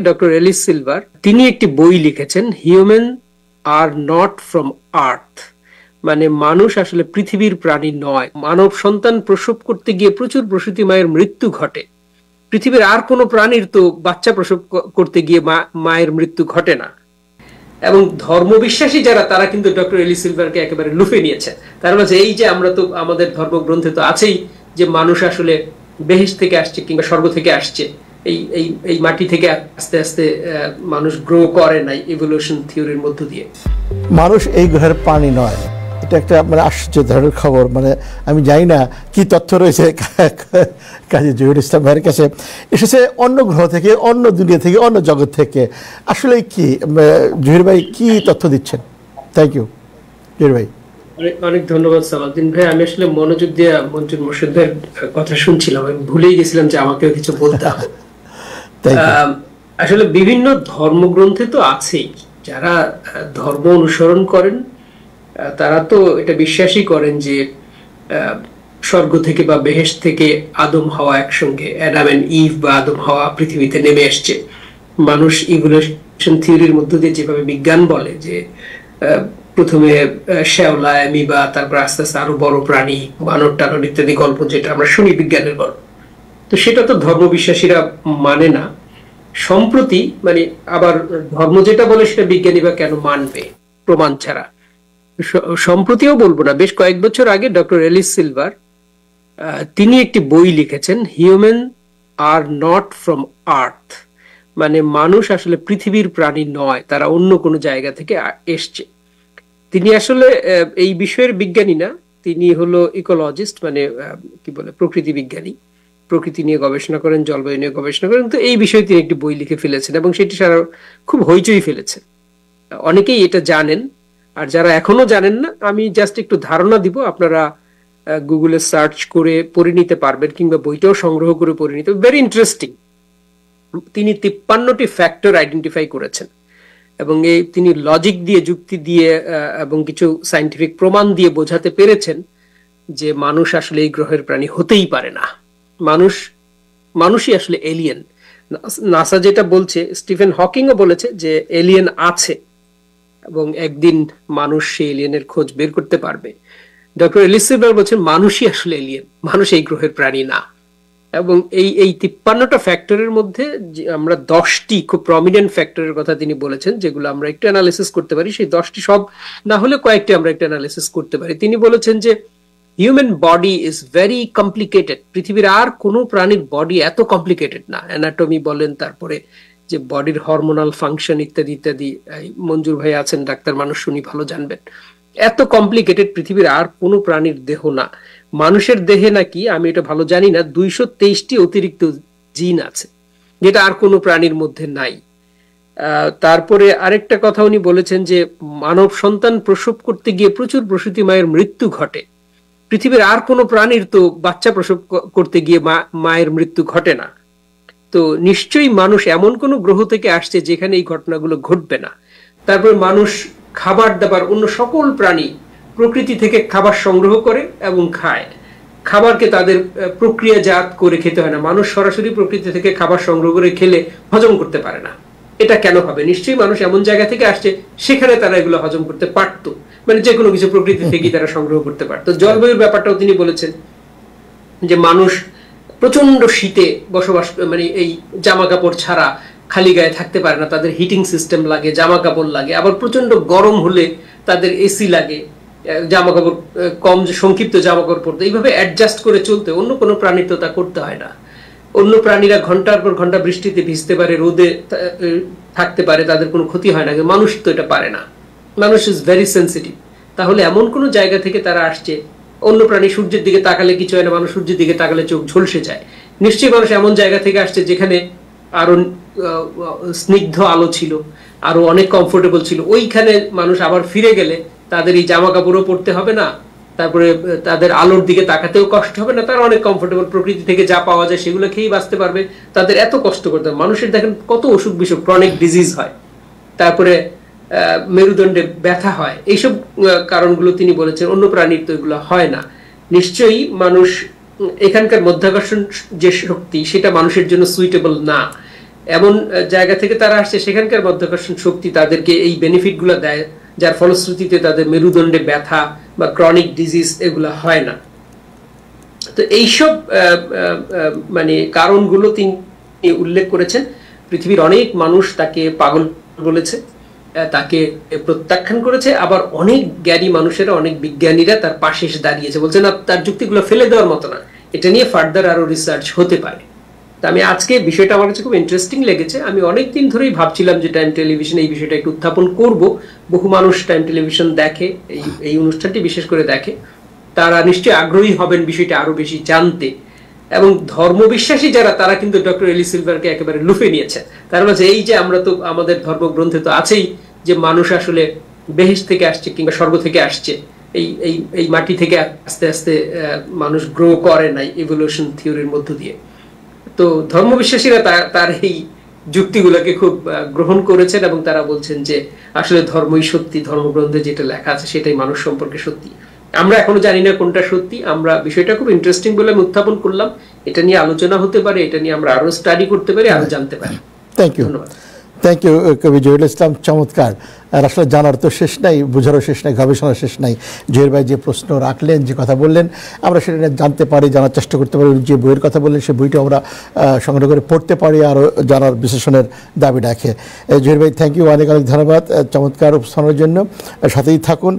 Doctor Alice silver তিনি একটি বই লিখেছেন, হিউম্যান আর নট ফ্রম আর্থ। মানে মানুষ আসলে পৃথিবীর প্রাণী নয়। মানব সন্তান প্রসব করতে গিয়ে প্রচুর প্রসূতি মায়ের মৃত্যু ঘটে। পৃথিবীর আর কোনো প্রাণীর তো বাচ্চা প্রসব করতে গিয়ে মায়ের মৃত্যু ঘটে না। এবং ধর্মবিশ্বাসী যারা, তারা কিন্তু ডক্টর এলিস সিলভারকে একেবারে লুফে নিয়েছে। তার মানে এই যে আমরা তো আমাদের ধর্মগ্রন্থে তো আছেই যে মানুষ আসলে বেহেশত থেকে আসছে কিংবা স্বর্গ থেকে আসছে, এই এই এই মাটি থেকে আস্তে আস্তে মানুষ গ্রো করে নাই ইভলিউশন থিওরির মধ্য দিয়ে। মানুষ এই গ্রহের প্রাণী নয়, এটা একটা মানে আশ্চর্য ধরনের খবর। মানে আমি জানি না কি তথ্য রয়েছে কাজী জহিরুল ইসলাম ভাইয়ের কাছে। এসেছে অন্য গ্রহ থেকে, অন্য দুনিয়া থেকে, অন্য জগৎ থেকে। আসলে কি জহির ভাই কি তথ্য দিচ্ছেন? থ্যাংক ইউ জহির ভাই। অনেক ধন্যবাদ সালাউদ্দিন ভাই। আমি আসলে মনোযোগ দিয়ে মঞ্জুর মোর্শেদ ভাইয়ের কথা শুনছিলাম, আমি ভুলেই গেছিলাম যে আমাকেও কিছু বলতে হবে। আসলে বিভিন্ন ধর্মগ্রন্থে তো আছেই, যারা ধর্ম অনুসরণ করেন তারা তো এটা বিশ্বাসই করেন যে স্বর্গ থেকে বা বেহেশত থেকে আদম হাওয়া একসঙ্গে, অ্যাডাম এন্ড ইভ বা আদম হাওয়া পৃথিবীতে নেমে আসছে। মানুষ ইভলিউশন থিওরির মধ্য দিয়ে যেভাবে বিজ্ঞান বলে যে প্রথমে শ্যাওলা, অ্যামিবা, তারপর আস্তে আস্তে আরো বড় প্রাণী, বানর টানর ইত্যাদি গল্প যেটা আমরা শুনি বিজ্ঞানের গল্প, তো সেটা তো ধর্মবিশ্বাসীরা মানে না। সম্প্রতি মানে আবার ধর্ম যেটা বলে সেটা বিজ্ঞানী বা কেন মানবে প্রমাণ ছাড়া? সম্প্রতিও বলবো না, বেশ কয়েক বছর আগে ডক্টর এলিস সিলভার তিনি একটি বই লিখেছেন, হিউম্যান আর নট ফ্রম আর্থ। মানে মানুষ আসলে পৃথিবীর প্রাণী নয়, তারা অন্য কোনো জায়গা থেকে এসছে। তিনি আসলে এই বিষয়ের বিজ্ঞানী না, তিনি হলো ইকোলজিস্ট, মানে কি বলে প্রকৃতি বিজ্ঞানী। প্রকৃতি নিয়ে গবেষণা করেন, জলবায়ু নিয়ে গবেষণা করেন। তো এই বিষয়ে তিনি একটি বই লিখে ফেলেছেন এবং সেটি সারা খুব হইচই ফেলেছে। অনেকেই এটা জানেন, আর যারা এখনো জানেন না আমি জাস্ট একটু ধারণা দিব, আপনারা গুগলে সার্চ করে পড়ে নিতে পারবেন কিংবা বইটাও সংগ্রহ করে পড়ে নিতে। Very interesting. তিনি 53টি ফ্যাক্টর আইডেন্টিফাই করেছেন এবং তিনি লজিক দিয়ে, যুক্তি দিয়ে এবং কিছু সায়েন্টিফিক প্রমাণ দিয়ে বোঝাতে পেরেছেন যে মানুষ আসলে এই গ্রহের প্রাণী হতেই পারে না। মানুষই আসলে এলিয়েন। নাসা যেটা বলছে, স্টিফেন হকিংও বলেছে যে এলিয়েন আছে এবং একদিন মানুষ সেই এলিয়েনের খোঁজ বের করতে পারবে। ডক্টর এলিস সিলভার বলছেন মানুষই আসলে এলিয়েন, মানুষ এই গ্রহের প্রাণী না। এবং এই 53টা ফ্যাক্টরের মধ্যে আমরা 10টি খুব প্রমিনেন্ট ফ্যাক্টরের কথা তিনি বলেছেন, যেগুলো আমরা একটু অ্যানালিসিস করতে পারি। সেই 10টি সব না হলে কয়েকটি আমরা একটু অ্যানালিসিস করতে পারি। তিনি বলেছেন যে human body is very complicated. পৃথিবীর আর কোনো প্রাণীর বডি এত কমপ্লিকেটেড না। অ্যানাটমি বলেন, তারপরে যে বডির হরমোনাল ফাংশন ইত্যাদি ইত্যাদি, মঞ্জুর ভাই আছেন ডাক্তার, মানুষ শুনি ভালো জানবেন। এত কমপ্লিকেটেড পৃথিবীর আর কোনো প্রাণীর দেহ না। মানুষের দেহে নাকি, আমি এটা ভালো জানি না, 223টি অতিরিক্ত জিন আছে, যেটা আর কোনো প্রাণীর মধ্যে নাই। তারপরে আরেকটা কথা উনি বলেছেন যে মানব সন্তান প্রসব করতে গিয়ে প্রচুর প্রসূতি মায়ের মৃত্যু ঘটে। পৃথিবীর আর কোনো প্রাণীর তো বাচ্চা প্রসব করতে গিয়ে মায়ের মৃত্যু ঘটে না। তো নিশ্চয়ই মানুষ এমন কোনো গ্রহ থেকে আসছে যেখানে এই ঘটনাগুলো ঘটবে না। তারপরে মানুষ খাবার দাবার, অন্য সকল প্রাণী প্রকৃতি থেকে খাবার সংগ্রহ করে এবং খায়। খাবারকে তাদের প্রক্রিয়াজাত করে খেতে হয় না। মানুষ সরাসরি প্রকৃতি থেকে খাবার সংগ্রহ করে খেলে হজম করতে পারে না। এটা কেন হবে? নিশ্চয়ই মানুষ এমন জায়গা থেকে আসছে সেখানে তারা এগুলো হজম করতে পারতো, মানে যে কোনো কিছু প্রকৃতি থেকেই তারা সংগ্রহ করতে পারতো। জলবায়ুর ব্যাপারটাও তিনি বলেছেন যে মানুষ প্রচন্ড শীতে বসবাস, মানে এই জামা কাপড় ছাড়া খালি গায়ে থাকতে পারে না, তাদের হিটিং সিস্টেম লাগে, জামা কাপড় লাগে। আবার প্রচন্ড গরম হলে তাদের এসি লাগে, জামা কাপড় কম, সংক্ষিপ্ত জামা কাপড় পরতে, এইভাবে অ্যাডজাস্ট করে চলতে অন্য কোনো প্রাণীর তো তা করতে হয় না। অন্য প্রাণীরা ঘন্টার পর ঘন্টা বৃষ্টিতে ভিজতে পারে, রোদে থাকতে পারে, তাদের কোনো ক্ষতি হয় না। মানুষ তো এটা পারে না। মানুষ ইজ ভেরি সেন্সিটিভ। তাহলে এমন কোনো জায়গা থেকে তারা আসছে, অন্য প্রাণী সূর্যের দিকে তাকালে কিছু হয় না, মানুষ সূর্যের দিকে তাকালে চোখ ঝলসে যায়। নিশ্চয়ই মানুষ এমন জায়গা থেকে আসছে যেখানে আরো স্নিগ্ধ আলো ছিল, আরো অনেক কমফোর্টেবল ছিল। ওইখানে মানুষ আবার ফিরে গেলে তাদের এই জামা কাপড়ও পরতে হবে না, তারপরে তাদের আলোর দিকে তাকাতেও কষ্ট হবে না, তারা অনেক কমফোর্টেবল, প্রকৃতি থেকে যা পাওয়া যায় সেগুলো খেয়েই বাঁচতে পারবে। তাদের এত কষ্ট করতে হবে। মানুষের দেখেন কত অসুখ বিসুখ, ক্রনিক ডিজিজ হয়, তারপরে মেরুদণ্ডে ব্যথা হয়, এইসব কারণগুলো তিনি বলেছেন। অন্য প্রাণীর তো এগুলো হয় না। নিশ্চয়ই মানুষ, এখানকার মধ্যাকর্ষণ যে শক্তি সেটা মানুষের জন্য সুইটেবল না। এমন জায়গা থেকে তারা আসছে, সেখানকার মাধ্যাকর্ষণ শক্তি তাদেরকে এই বেনিফিট গুলো দেয়, যার ফলশ্রুতিতে তাদের মেরুদণ্ডে ব্যথা বা ক্রনিক ডিজিজ এগুলা হয় না। তো এইসব মানে কারণগুলো তিনি উল্লেখ করেছেন। পৃথিবীর অনেক মানুষ তাকে পাগল বলেছে, তাকে প্রত্যাখ্যান করেছে, আবার অনেক জ্ঞানী মানুষেরা, অনেক বিজ্ঞানীরা তার পাশে এসে দাঁড়িয়েছে, বলছে না তার যুক্তিগুলো ফেলে দেওয়ার মতো না, এটা নিয়ে ফার্দার আরো রিসার্চ হতে পারে। তা আমি আজকে বিষয়টা আমার কাছে খুব ইন্টারেস্টিং লেগেছে। আমি অনেকদিন ধরেই ভাবছিলাম যে টাইম টেলিভিশনে এই বিষয়টা একটু উত্থাপন করব। বহু মানুষ টাইম টেলিভিশন দেখে, এই অনুষ্ঠানটি বিশেষ করে দেখে, তারা নিশ্চয়ই আগ্রহী হবেন বিষয়টা আরো বেশি জানতে। এবং ধর্মবিশ্বাসী যারা, তারা কিন্তু ডক্টর এলি সিলভারকে একেবারে লুফে নিয়েছে। তার মাঝে এই যে আমরা তো আমাদের ধর্মগ্রন্থে তো আছেই যে মানুষ আসলে বেহেশত থেকে আসছে কিংবা স্বর্গ থেকে আসছে, এই এই এই মাটি থেকে আস্তে আস্তে মানুষ গ্রো করে নাই ইভলিউশন থিওরির মধ্য দিয়ে। তো ধর্মবিশ্বাসীরা তার এই যুক্তিগুলোকে খুব গ্রহণ করেছেন এবং তারা বলছেন যে আসলে ধর্মই সত্যি, ধর্মগ্রন্থে যেটা লেখা আছে সেটাই মানুষ সম্পর্কে সত্যি। আমরা এখনো জানি না কোনটা সত্যি। আমরা বিষয়টা খুব ইন্টারেস্টিং বলে আমি উত্থাপন করলাম, এটা নিয়ে আলোচনা হতে পারে, এটা নিয়ে আমরা আরো স্টাডি করতে পারি, আরো জানতে পারি। থ্যাংক ইউ, থ্যাংক ইউ কবি জহিরুল ইসলাম, চমৎকার। আর আসলে জানার তো শেষ নাই, বোঝারও শেষ নাই, গবেষণার শেষ নাই। জহির ভাই যে প্রশ্ন রাখলেন, যে কথা বললেন, আমরা সেটা জানতে পারি, জানার চেষ্টা করতে পারি। যে বইয়ের কথা বললেন সেই বইটা আমরা সংগ্রহ করে পড়তে পারি, আরও জানার বিশ্লেষণের দাবি রাখে। জহির ভাই থ্যাংক ইউ, অনেক অনেক ধন্যবাদ চমৎকার উপস্থাপনের জন্য। সাথেই থাকুন।